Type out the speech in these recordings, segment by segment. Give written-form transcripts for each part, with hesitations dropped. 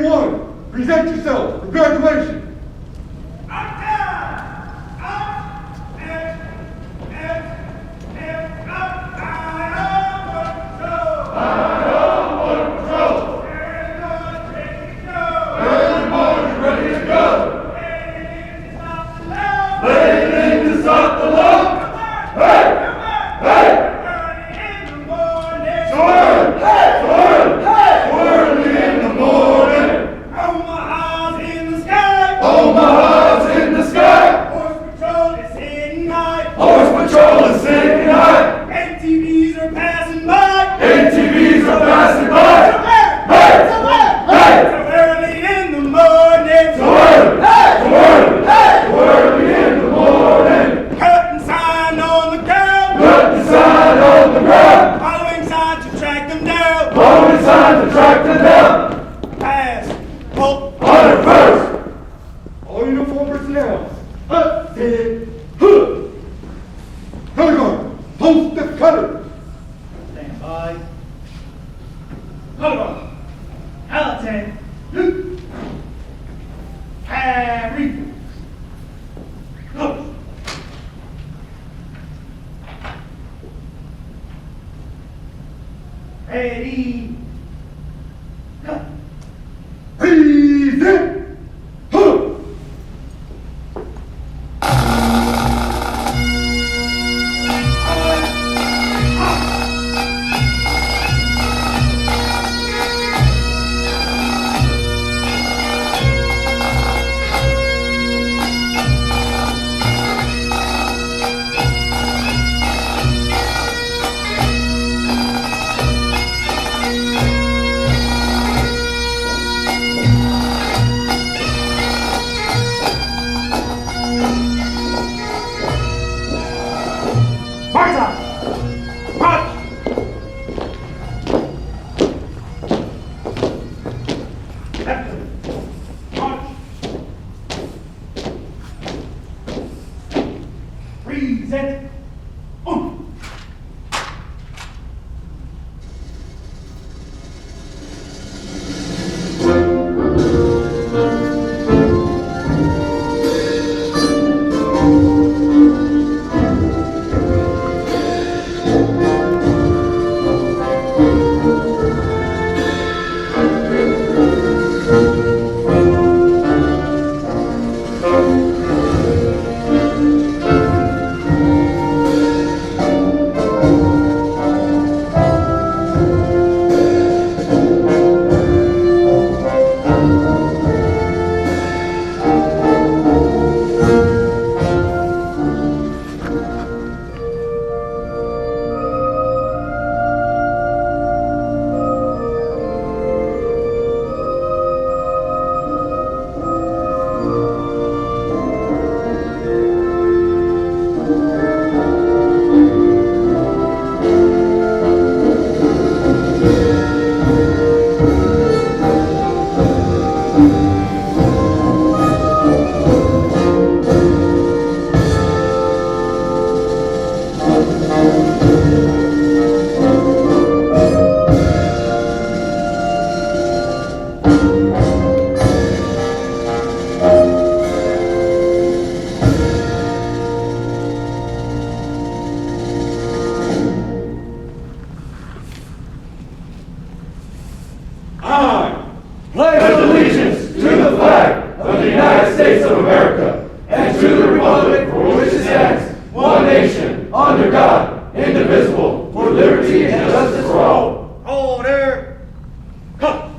one, present yourself for graduation. Ready, go. Present. Present. Pledge allegiance to the flag of the United States of America and to the republic for which it stands, one nation, under God, indivisible, with liberty and justice for all. Order. Come.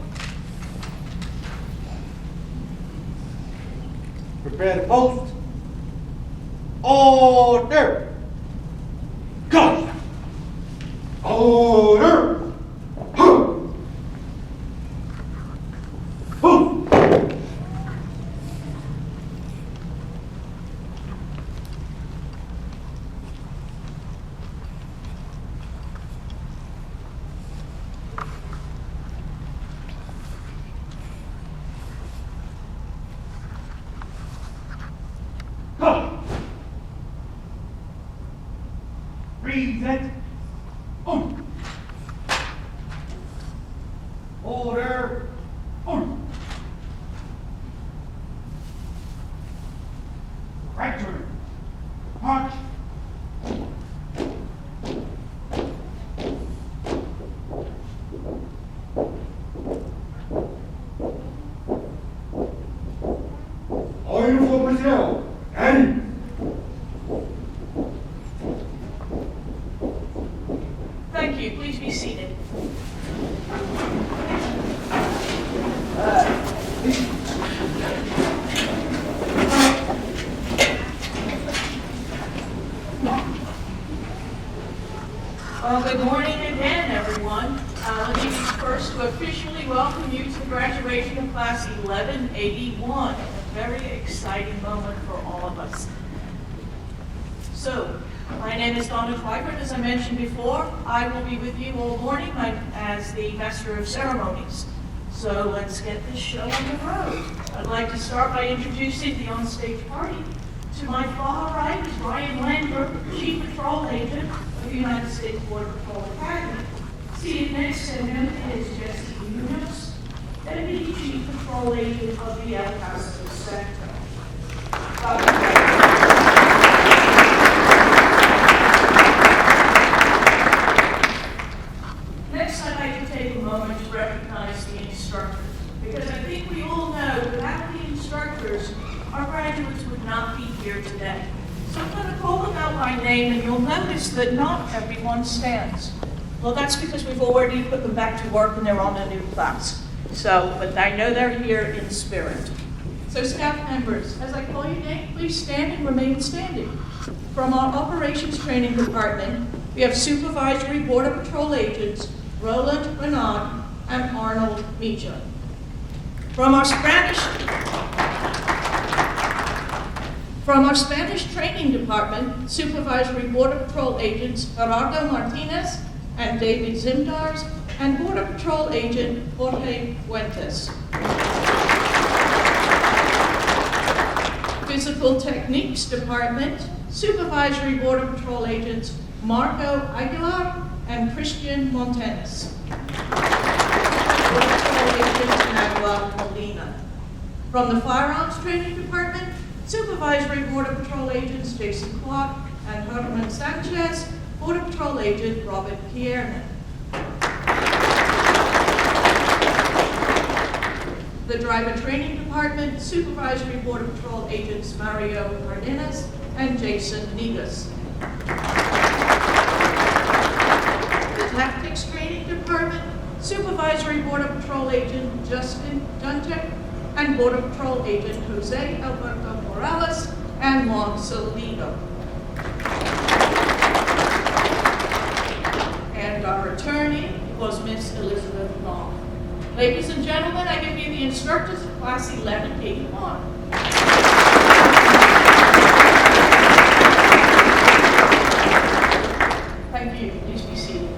Prepare to post. Order. Go. Order. Present. Order. 1181. A very exciting moment for all of us. So, my name is Donna Twyford. As I mentioned before, I will be with you all morning as the Master of Ceremonies. So let's get this show on the road. I'd like to start by introducing the onstage party. To my far right is Ryan Lambert, Chief Patrol Agent of the United States Border Patrol Academy. Seated next to him is Jesse Munoz, Deputy Chief Patrol Agent of the El Paso Sector. Next, I'd like to take a moment to recognize the instructors, because I think we all know without the instructors, our graduates would not be here today. So I'm going to call them out by name, and you'll notice that not everyone stands. Well, that's because we've already put them back to work and they're on a new class. So, but I know they're here in spirit. So staff members, as I call your name, please stand and remain standing. From our Operations Training Department, we have Supervisory Border Patrol Agents Roland Renaud and Arnold Micha. From our Spanish Training Department, Supervisory Border Patrol Agents Gerardo Martinez and David Zimdars, and Border Patrol Agent Jorge Fuentes. Physical Techniques Department, Supervisory Border Patrol Agents Marco Aguilar and Christian Montanes. Border Patrol Agent Manuel Molina. From the Firearms Training Department, Supervisory Border Patrol Agents Jason Clark and Herman Sanchez, Border Patrol Agent Robert Kiernan. The Driver Training Department, Supervisory Border Patrol Agents Mario Cardenas and Jason Negas. The Tactics Training Department, Supervisory Border Patrol Agent Justin Duntek and Border Patrol Agent Jose Alberto Morales and Juan Salido. And our attorney was Miss Elizabeth Long. Ladies and gentlemen, I give you the instructors of Class 1181. Thank you. Please be seated.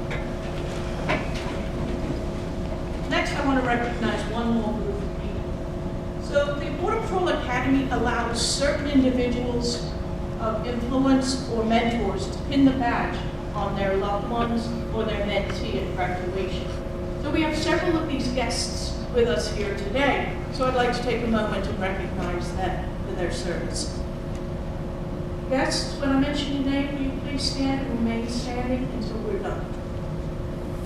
Next, I want to recognize one more group of people. So the Border Patrol Academy allows certain individuals of influence or mentors to pin the badge on their loved ones or their mentee at graduation. So we have several of these guests with us here today, so I'd like to take a moment and recognize them for their service. Guests, when I mention your name, will you please stand and remain standing until we're done.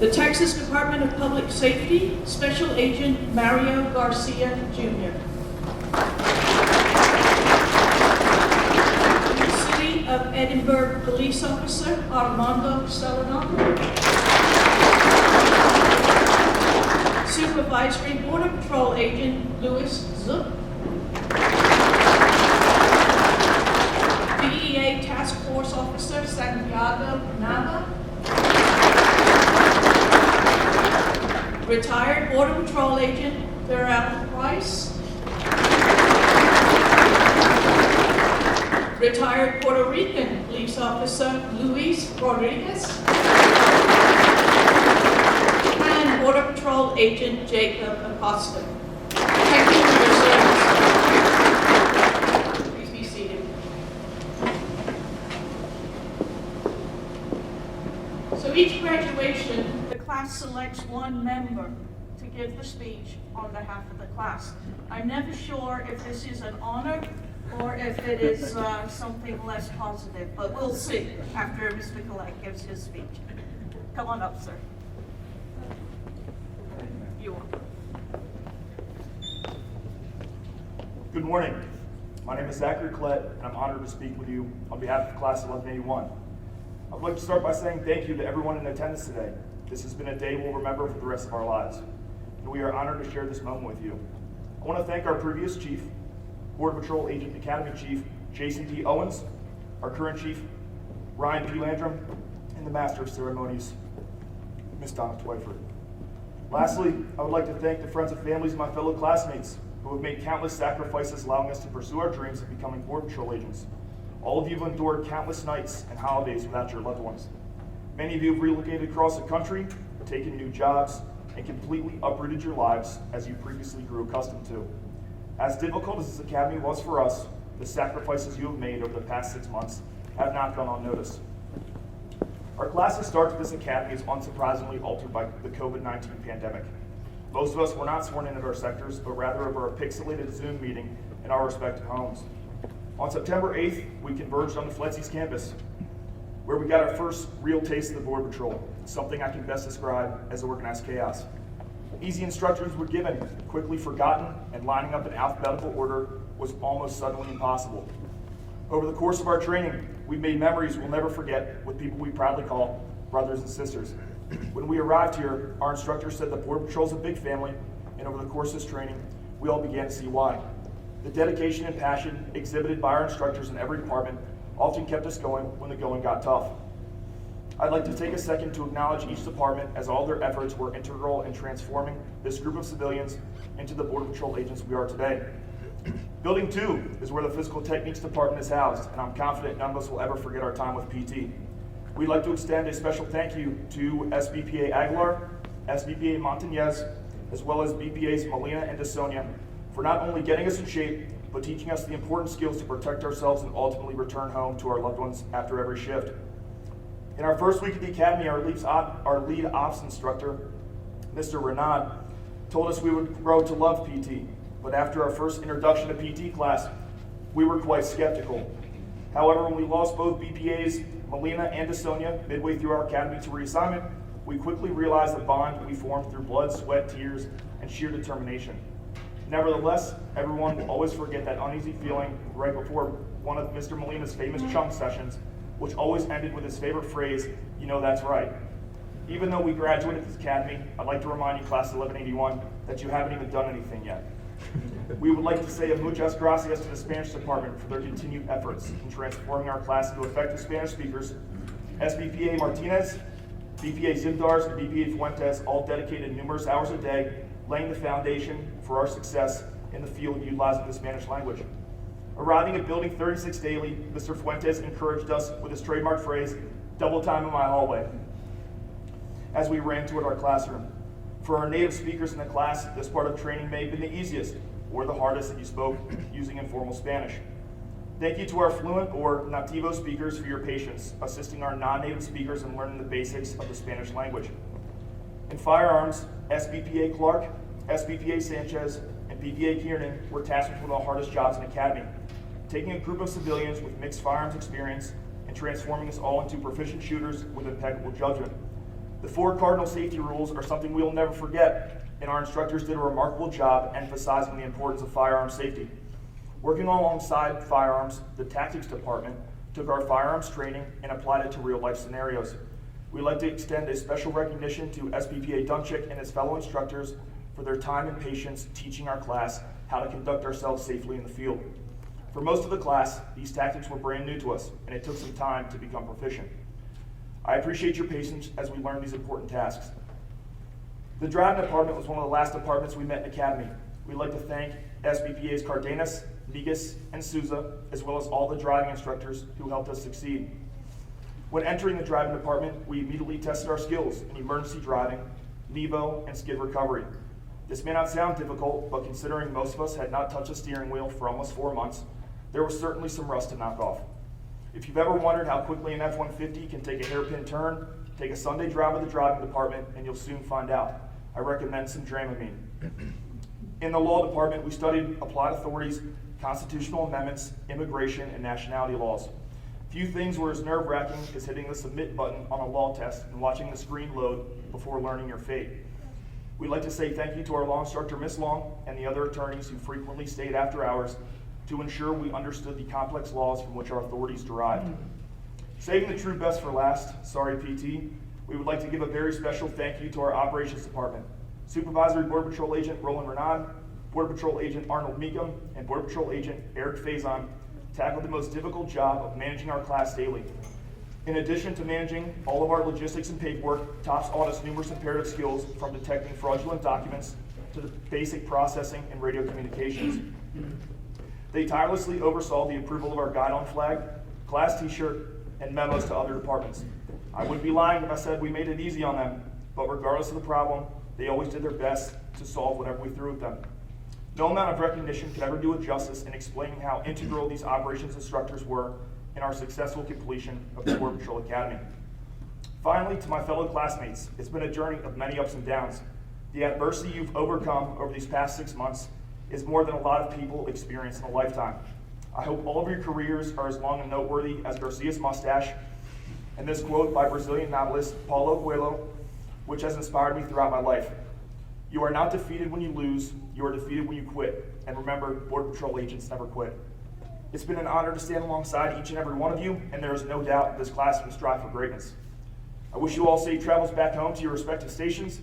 The Texas Department of Public Safety, Special Agent Mario Garcia, Jr. The City of Edinburgh Police Officer Armando Celedon. Supervisory Border Patrol Agent Louis Zook. DEA Task Force Officer Santiago Nava. Retired Border Patrol Agent Darrell Price. Retired Puerto Rican Police Officer Luis Rodriguez. And Border Patrol Agent Jacob Acosta. Thank you for your service. Please be seated. So each graduation, the class selects one member to give the speech on behalf of the class. I'm never sure if this is an honor or if it is something less positive, but we'll see after Mr. Collette gives his speech. Come on up, sir. You are. Good morning. My name is Zachary Collette, and I'm honored to speak with you on behalf of Class 1181. I'd like to start by saying thank you to everyone in attendance today. This has been a day we'll remember for the rest of our lives, and we are honored to share this moment with you. I want to thank our previous chief, Border Patrol Agent Academy Chief Jason T. Owens, our current chief, Ryan P. Landrum, and the Master of Ceremonies, Miss Donna Twyford. Lastly, I would like to thank the friends and families of my fellow classmates who have made countless sacrifices allowing us to pursue our dreams of becoming Border Patrol agents. All of you have endured countless nights and holidays without your loved ones. Many of you have relocated across the country, taken new jobs, and completely uprooted your lives as you previously grew accustomed to. As difficult as this academy was for us, the sacrifices you have made over the past 6 months have not gone unnoticed. Our classes start to this academy is unsurprisingly altered by the COVID-19 pandemic. Most of us were not sworn in at our sectors, but rather over a pixelated Zoom meeting in our respective homes. On September 8th, we converged on the FLETC's campus, where we got our first real taste of the Border Patrol, something I can best describe as organized chaos. Easy instructions were given, quickly forgotten, and lining up in alphabetical order was almost suddenly impossible. Over the course of our training, we made memories we'll never forget with people we proudly call brothers and sisters. When we arrived here, our instructor said the Border Patrol's a big family, and over the course of this training, we all began to see why. The dedication and passion exhibited by our instructors in every department often kept us going when the going got tough. I'd like to take a second to acknowledge each department, as all their efforts were integral in transforming this group of civilians into the Border Patrol agents we are today. Building 2 is where the Physical Techniques Department is housed, and I'm confident none of us will ever forget our time with PT. We'd like to extend a special thank you to SBPA Aguilar, SBPA Montañez, as well as BPAs Molina and DeSonia for not only getting us in shape, but teaching us the important skills to protect ourselves and ultimately return home to our loved ones after every shift. In our first week of the academy, our lead ops instructor, Mr. Renaud, told us we would grow to love PT, but after our first introduction to PT class, we were quite skeptical. However, when we lost both BPAs, Molina and DeSonia, midway through our academy to reassignment, we quickly realized the bond we formed through blood, sweat, tears, and sheer determination. Nevertheless, everyone will always forget that uneasy feeling right before one of Mr. Molina's famous chunk sessions, which always ended with his favorite phrase, "You know that's right." Even though we graduated this academy, I'd like to remind you, class 1181, that you haven't even done anything yet. We would like to say a muchas gracias to the Spanish department for their continued efforts in transforming our class into effective Spanish speakers. SBPA Martinez, BPA Zimdars, and BPA Fuentes all dedicated numerous hours a day, laying the foundation for our success in the field utilizing the Spanish language. Arriving at Building 36 daily, Mr. Fuentes encouraged us with his trademark phrase, "double time in my hallway," as we ran toward our classroom. For our native speakers in the class, this part of training may have been the easiest or the hardest that you spoke using informal Spanish. Thank you to our fluent or nativo speakers for your patience, assisting our non-native speakers in learning the basics of the Spanish language. In firearms, SBPA Clark, SBPA Sanchez, and BPA Kiernan were tasked with one of the hardest jobs in Academy, taking a group of civilians with mixed firearms experience and transforming us all into proficient shooters with impeccable judgment. The 4 cardinal safety rules are something we will never forget, and our instructors did a remarkable job emphasizing the importance of firearm safety. Working alongside firearms, the tactics department took our firearms training and applied it to real-life scenarios. We'd like to extend a special recognition to SBPA Dunchick and his fellow instructors for their time and patience teaching our class how to conduct ourselves safely in the field. For most of the class, these tactics were brand new to us, and it took some time to become proficient. I appreciate your patience as we learn these important tasks. The driving department was one of the last departments we met in Academy. We'd like to thank SBPA's Cardenas, Negas, and Souza, as well as all the driving instructors who helped us succeed. When entering the driving department, we immediately tested our skills in emergency driving, Levo, and skid recovery. This may not sound difficult, but considering most of us had not touched a steering wheel for almost 4 months, there was certainly some rust to knock off. If you've ever wondered how quickly an F-150 can take a hairpin turn, take a Sunday drive with the driving department, and you'll soon find out. I recommend some Dramamine. In the law department, we studied applied authorities, constitutional amendments, immigration, and nationality laws. Few things were as nerve-wracking as hitting the submit button on a law test and watching the screen load before learning your fate. We'd like to say thank you to our law instructor, Ms. Long, and the other attorneys who frequently stayed after hours to ensure we understood the complex laws from which our authorities derived. Saving the true best for last, sorry PT, we would like to give a very special thank you to our operations department. Supervisory Border Patrol Agent Roland Renaud, Border Patrol Agent Arnold Meekum, and Border Patrol Agent Eric Faison tackled the most difficult job of managing our class daily. In addition to managing all of our logistics and paperwork, TOPS taught us numerous imperative skills from detecting fraudulent documents, to the basic processing and radio communications. They tirelessly oversaw the approval of our guide-on flag, class t-shirt, and memos to other departments. I would be lying if I said we made it easy on them, but regardless of the problem, they always did their best to solve whatever we threw at them. No amount of recognition could ever do it justice in explaining how integral these operations instructors were in our successful completion of the Border Patrol Academy. Finally, to my fellow classmates, it's been a journey of many ups and downs. The adversity you've overcome over these past 6 months is more than a lot of people experience in a lifetime. I hope all of your careers are as long and noteworthy as Garcia's mustache, and this quote by Brazilian novelist Paulo Coelho, which has inspired me throughout my life. You are not defeated when you lose, you are defeated when you quit. And remember, Border Patrol agents never quit. It's been an honor to stand alongside each and every one of you, and there is no doubt this class will strive for greatness. I wish you all safe travels back home to your respective stations.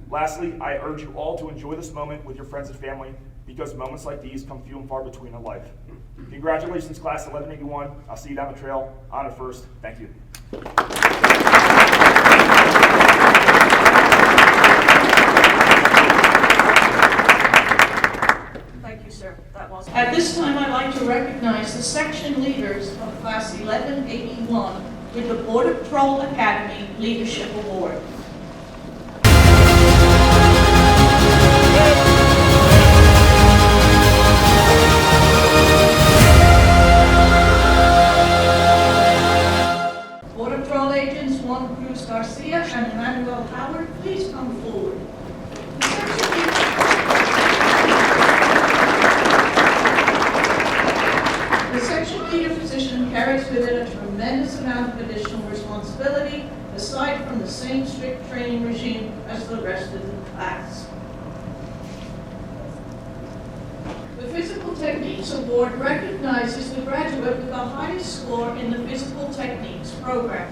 Lastly, I urge you all to enjoy this moment with your friends and family, because moments like these come few and far between in life. Congratulations, Class 1181. I'll see you down the trail. Honor first. Thank you. Thank you, sir. That was. At this time, I'd like to recognize the section leaders of Class 1181 with the Border Patrol Academy Leadership Award. Border Patrol agents Juan Cruz Garcia and Emmanuel Howard, please come forward. The section leader position carries with it a tremendous amount of additional responsibility, aside from the same strict training regime as the rest of the class. The Physical Techniques Award recognizes the graduate with the highest score in the Physical Techniques program.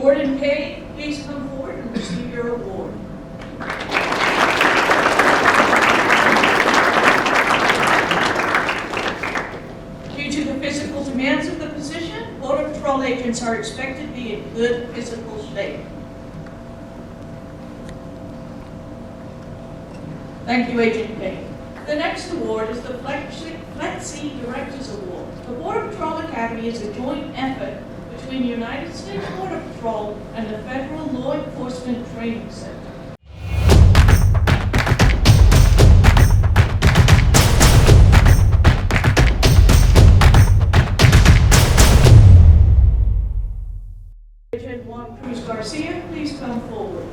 Gordon Kay, please come forward and receive your award. Due to the physical demands of the position, Border Patrol agents are expected to be in good physical shape. Thank you, Agent Kay. The next award is the Flexi Directors Award. The Border Patrol Academy is a joint effort between the United States Border Patrol and the Federal Law Enforcement Training Center. Agent Juan Cruz Garcia, please come forward.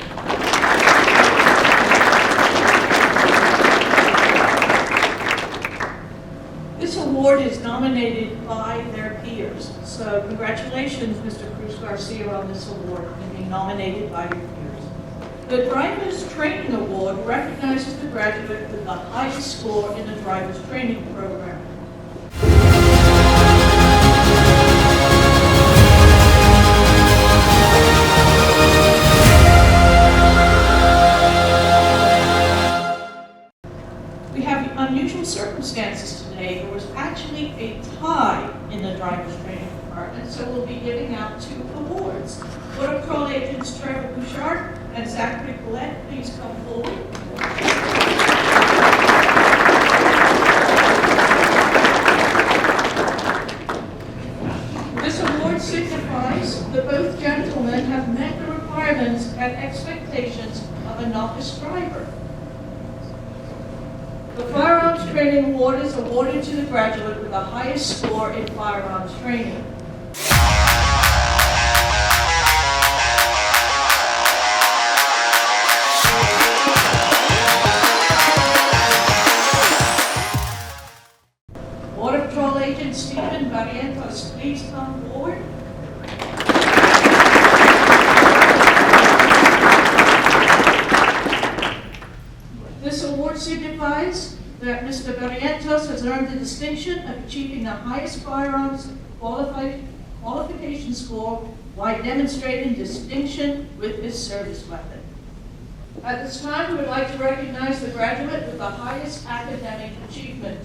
This award is nominated by their peers. So congratulations, Mr. Cruz Garcia, on this award and being nominated by your peers. The Driver's Training Award recognizes the graduate with the highest score in the driver's training program. We have unusual circumstances today. There was actually a tie in the driver's training department, so we'll be giving out 2 awards. Border Patrol agents Trevor Bouchard and Zachary Collette, please come forward. This award signifies that both gentlemen have met the requirements and expectations of a novice driver. The Firearms Training Award is awarded to the graduate with the highest score in firearms training. Border Patrol Agent Stephen Barrientos, please come forward. This award signifies that Mr. Barrientos has earned the distinction of achieving the highest firearms qualification score while demonstrating distinction with his service weapon. At this time, we would like to recognize the graduate with the highest academic achievement.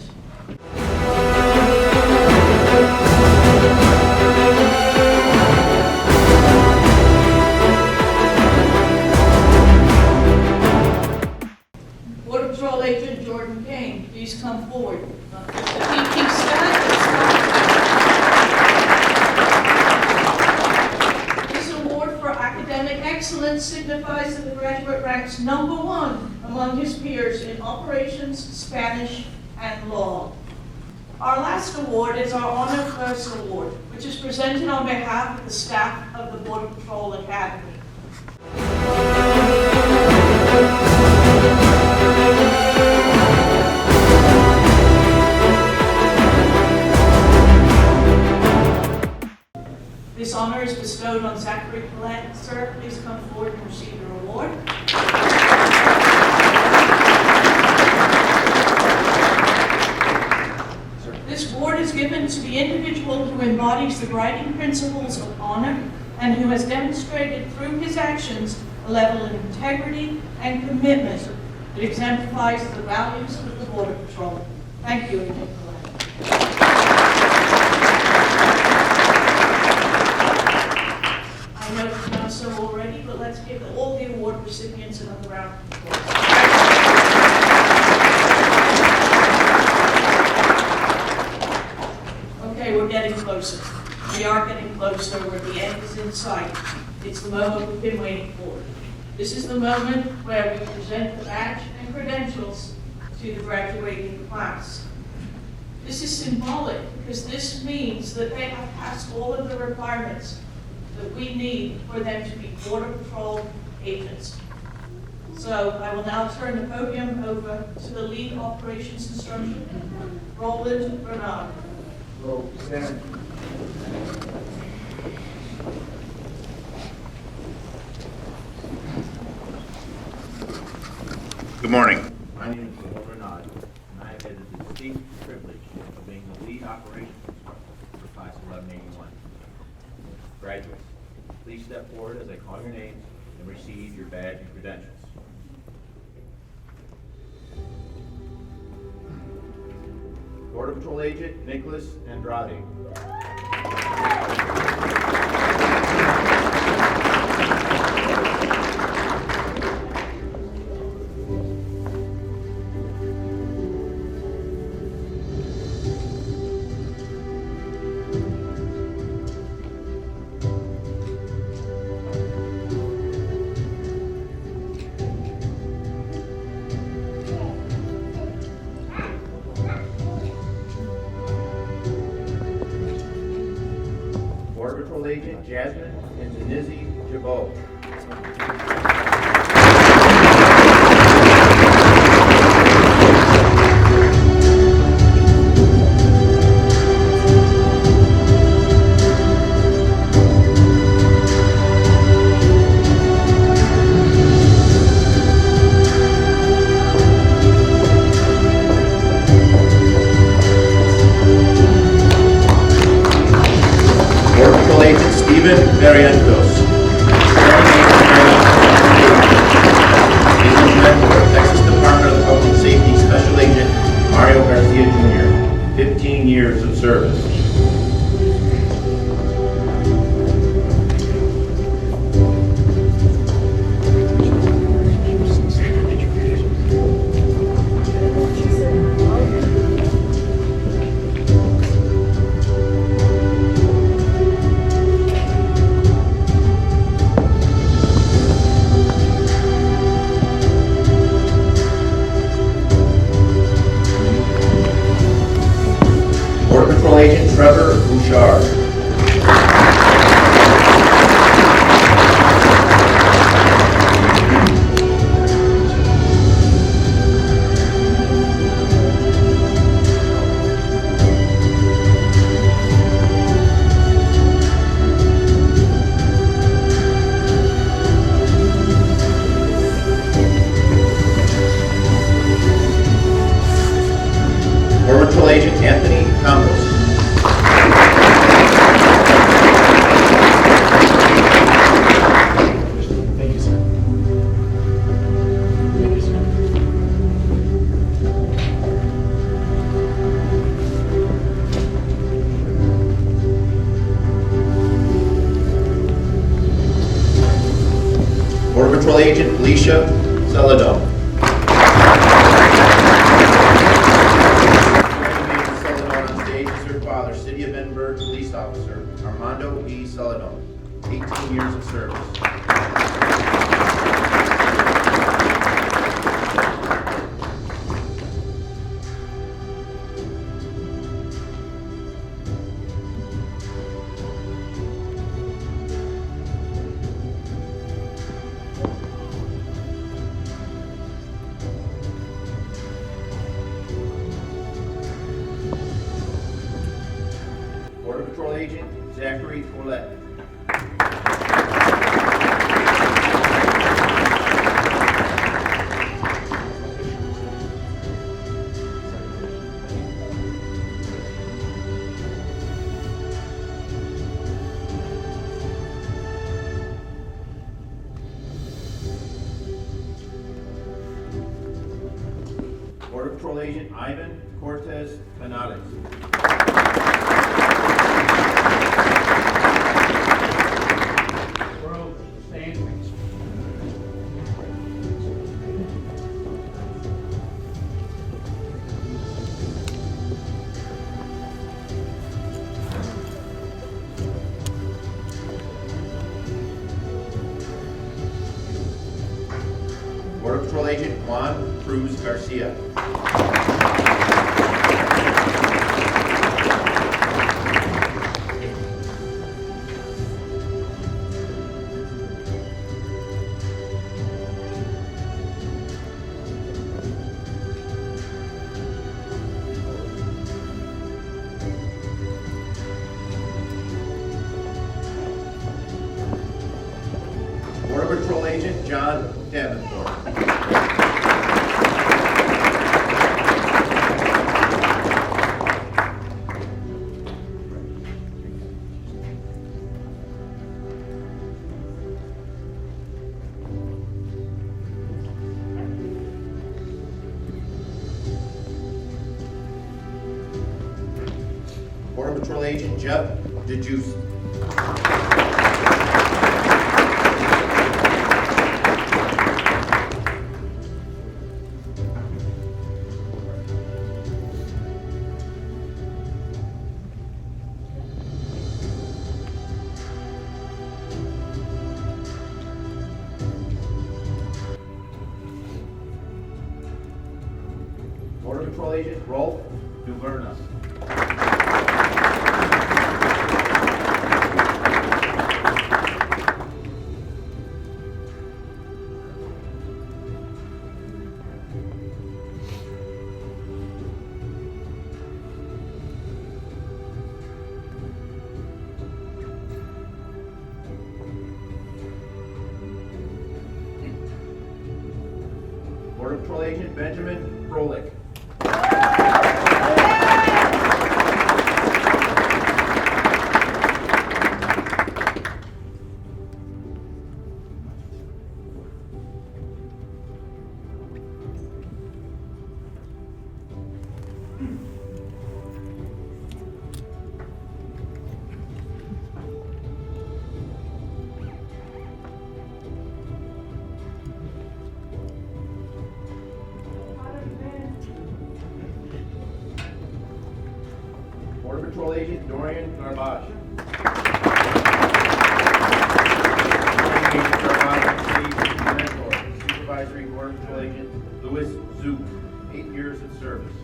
award signifies that the graduate ranks #1 among his peers in operations, Spanish, and law. Our last award is our Honor First Award, which is presented on behalf of the staff of the Border Patrol Academy. This honor is bestowed on Zachary Collette. Sir, please come forward and receive your award. This award is given to the individual who embodies the guiding principles of honor and who has demonstrated through his actions a level of integrity and commitment that exemplifies the values of the Border Patrol. Thank you, Agent Collette. I know you've done so already, but let's give all the award recipients another round of applause. Okay, we're getting closer. We are getting closer where the end is in sight. It's the moment we've been waiting for. This is the moment where we present the badge and credentials to the graduating class. This is symbolic because this means that they have passed all of the requirements that we need for them to be Border Patrol agents. So I will now turn the podium over to the lead operations instructor, Roland Bernard. Good morning. My name is Roland Bernard, and I have had the distinct privilege of being the lead operations instructor for Class 1181. Graduates, please step forward as I call your names and receive your badge and credentials. Border Patrol Agent Nicholas Andrade. Border Patrol Agent Jasmine Indonesi Jabot. Border Patrol Agent Steven Barrientos. Agent Mentor, Texas Department of Public Safety Special Agent Mario Garcia Jr., 15 years of service. Border Patrol Agent Trevor Bouchard. Border Patrol Agent Anthony Campos. Thank you, sir. Thank you, sir. Border Patrol Agent Felicia Celadon. Celadon on stage is her father, City of Edinburgh police officer Armando E. Celadon, 18 years of service. Supervisory Toilet. Border Patrol Agent Ivan Cortez Canales. Bro, stand please. Border Patrol Agent Juan Cruz Garcia. Border Patrol Agent John Davenport. Border Patrol Agent Jeff DeJuice. Border Patrol Agent Rolf Duverna. Border Patrol Agent Benjamin Froelich. Border Patrol Agent Dorian Garbage. Supervisory Border Patrol Agent Louis Zook, 8 years of service.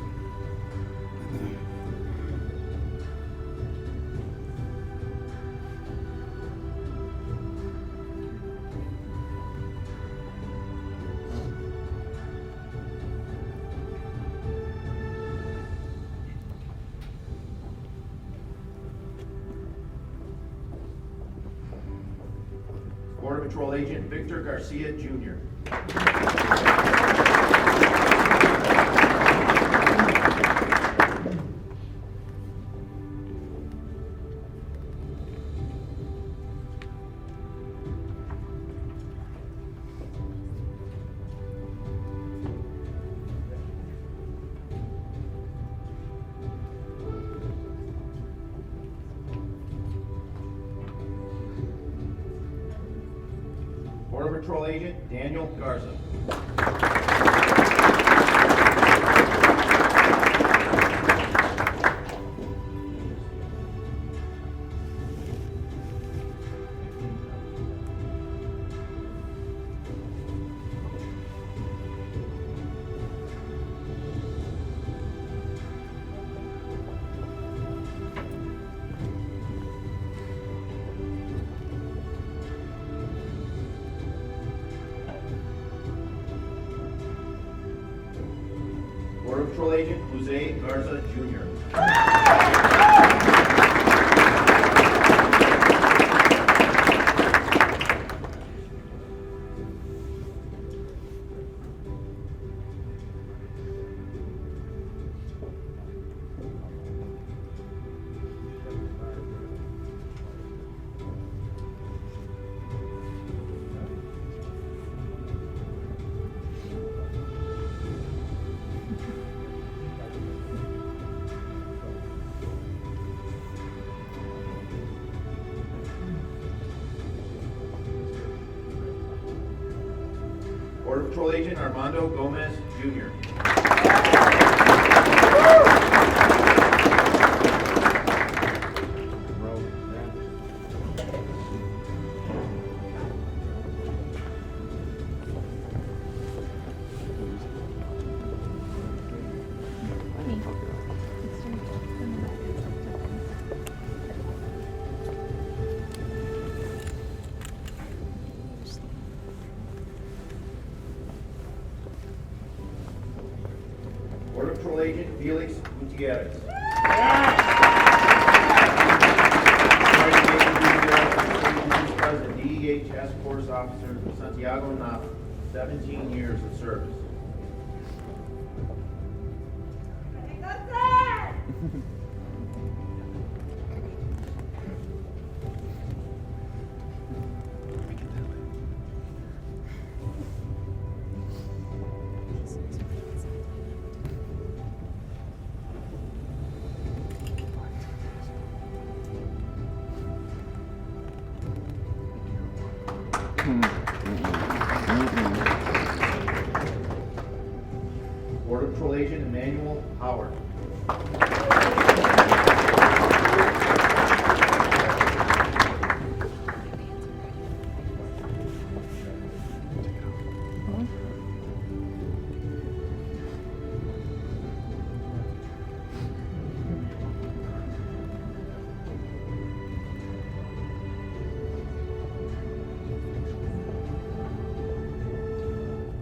Border Patrol Agent Victor Garcia Jr. Border Patrol Agent Daniel Garza. Border Patrol Agent Jose Garza Jr. Border Patrol Agent Armando Gomez, Jr. Border Patrol Agent Felix Gutierrez. President DEA Task Force Officer Santiago Nava, 17 years of service. Border Patrol Agent Emmanuel Howard.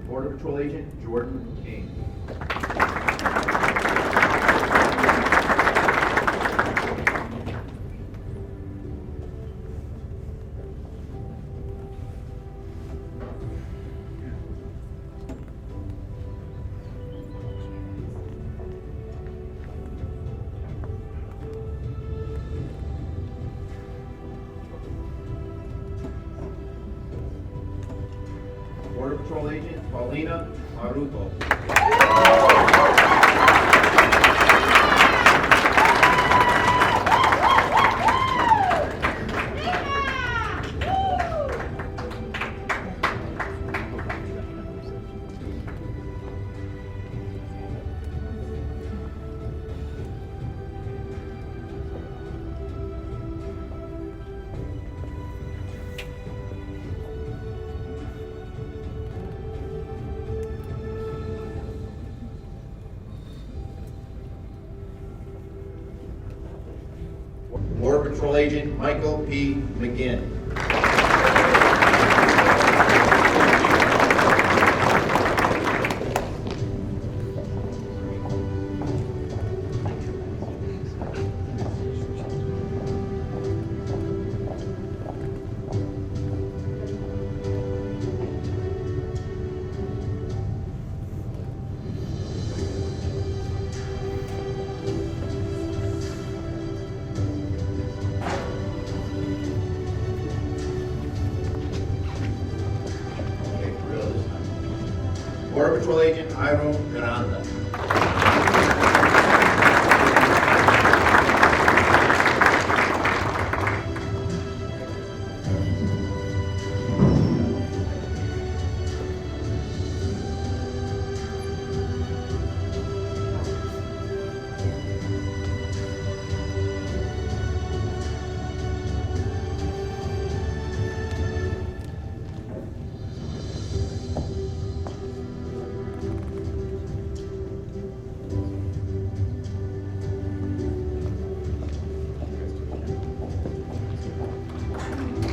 Border Patrol Agent Jordan King. Border Patrol Agent Paulina Maruto. Border Patrol Agent Michael P. McGinn. Border Patrol Agent Jairo Miranda.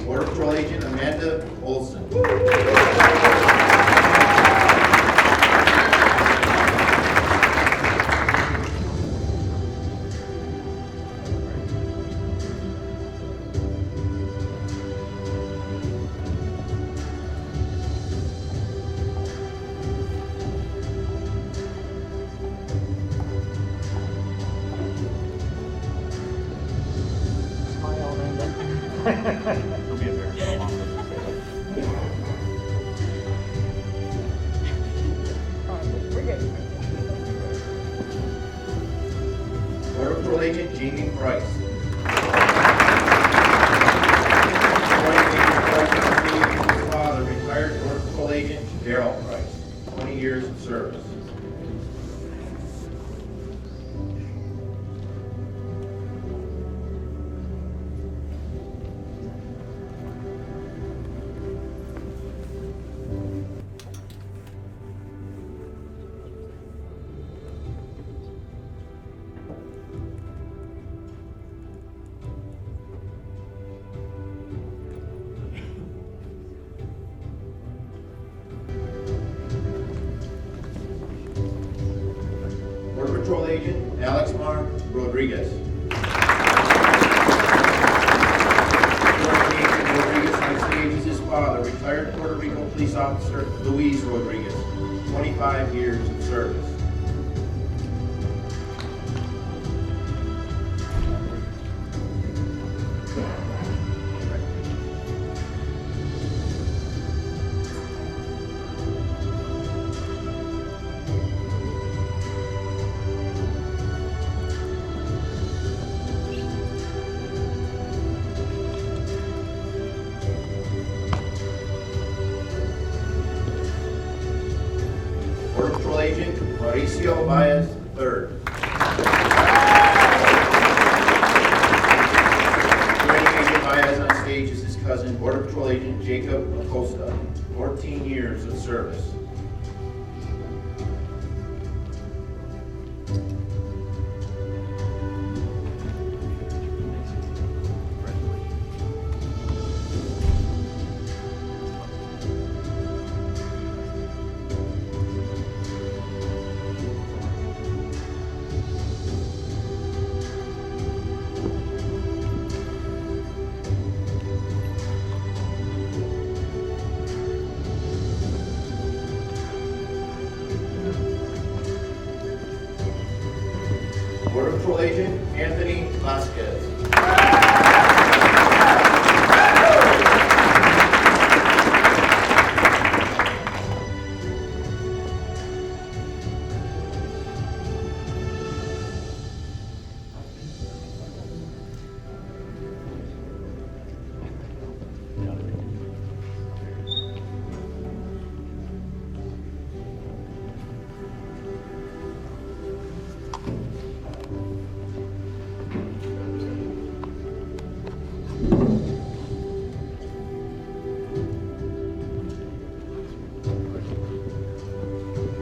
Border Patrol Agent Amanda Olson. It'll be a very long Border Patrol Agent Jamie Price. His father, retired Border Patrol Agent Daryl Price. Agent Alex Mar Rodriguez. Patrol Agent Rodriguez on stage is his father, retired Puerto Rico police officer Luis Rodriguez, 25 years of service. Border Patrol Agent Mauricio Baez III. Joining Agent Baez on stage is his cousin, Border Patrol Agent Jacob Acosta, 14 years of service. Border Patrol Agent Anthony Vasquez.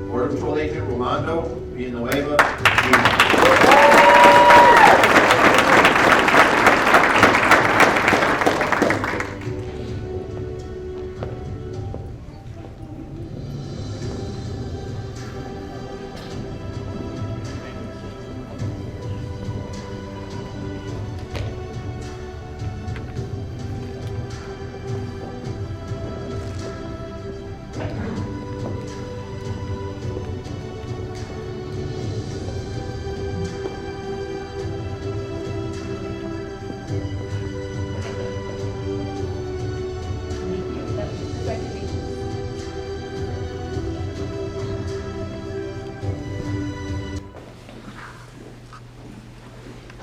Border Patrol Agent Romando Villanueva Jr.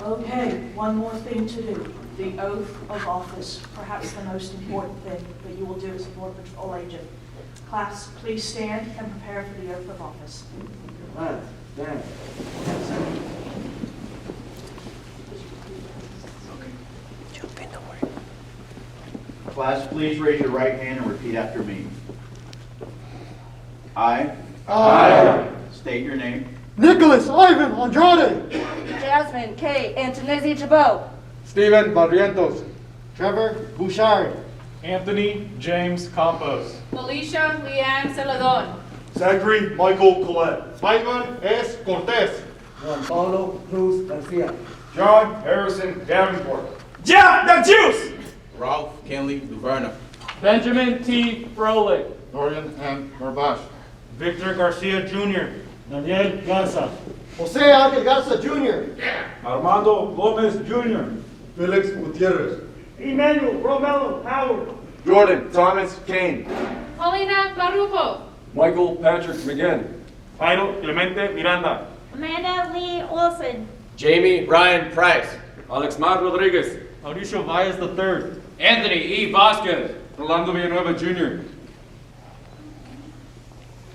Okay, one more thing to do. The oath of office, perhaps the most important thing that you will do as a Border Patrol agent. Class, please stand and prepare for the oath of office. Stand. Class, please raise your right hand and repeat after me. I state your name. Nicholas Ivan Andrade. Jasmine K. Antonizzi Chabot. Steven Barrientos. Trevor Bouchard. Anthony James Campos. Felicia Leanne Celadon. Zachary Michael Collette. Simon S. Cortez. Juan Paulo Cruz Garcia. John Harrison Davenport. Jeff the Juice! Ralph Kenley Duverna. Benjamin T. Froelich. Dorian M. Narbash. Victor Garcia Jr. Daniel Garza. Jose Ángel Garza Jr. Armando Gomez Jr. Felix Gutierrez. Emmanuel Romello Howard. Jordan Thomas Kane. Paulina Barufo. Michael Patrick McGinn. Jairo Clemente Miranda. Amanda Lee Olson. Jamie Ryan Price. Alex Mar Rodriguez. Mauricio Valles III. Anthony E. Vasquez. Rolando Villanueva Jr.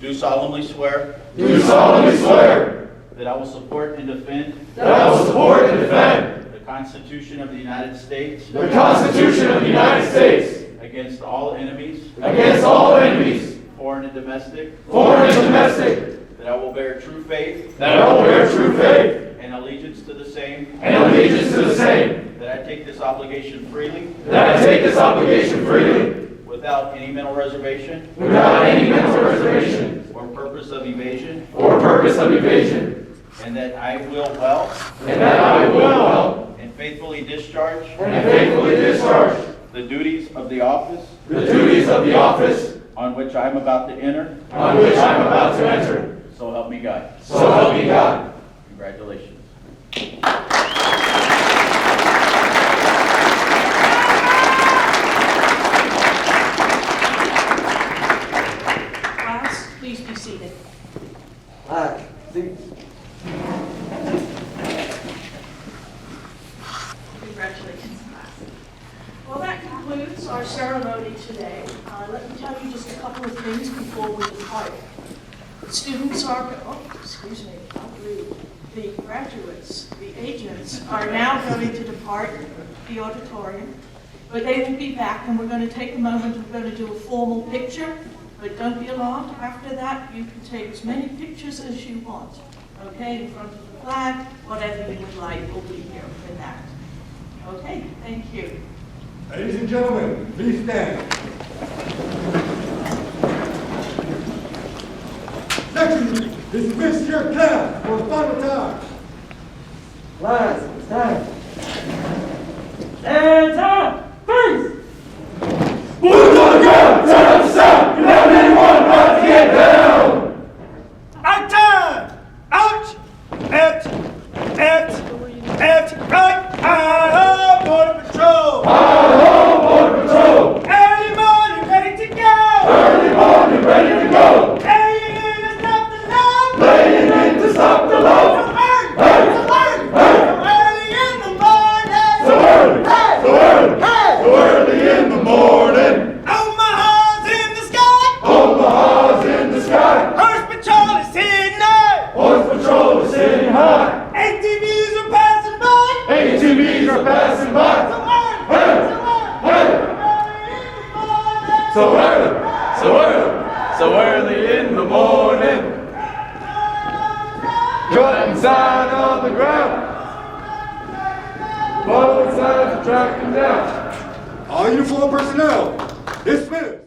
Do solemnly swear Do solemnly swear that I will support and defend that I will support and defend the Constitution of the United States the Constitution of the United States against all enemies, against all enemies, foreign and domestic, foreign and domestic, that I will bear true faith that I will bear true faith and allegiance to the same, and allegiance to the same, that I take this obligation freely that I take this obligation freely without any mental reservation without any mental reservation or purpose of evasion, or purpose of evasion, and that I will well and faithfully discharge the duties of the office on which I am about to enter. So help me God. Congratulations. Class, please be seated. Congratulations, class. Well, that concludes our ceremony today. Let me tell you just a couple of things before we depart. Students are, excuse me, I'll read. The graduates, the agents, are now going to depart the auditorium, but they will be back, and we're going to take a moment, we're going to do a formal picture, but don't be alarmed. After that, you can take as many pictures as you want, okay, in front of the flag, whatever you would like will be here for that. Okay, thank you. Ladies and gentlemen, please stand. Section, dismiss your class for the final time. Class, stand. And time, freeze! Boots on the ground, turn up the sound, 1181, about to get down! Out time! Out! Right! Hi-ho, Border Patrol! Hi-ho, Border Patrol! Early morning, ready to go! Early morning, ready to go! Laying in to stop the love! Laying in to stop the love! So early in the morning! Omaha's in the sky! Omaha's in the sky! Horse Patrol is hitting high! Horse Patrol is sitting high! ATVs are passing by! ATVs are passing by! So early in the morning! Cutting sign on the ground! Following signs are tracking down! All uniform personnel, dismiss.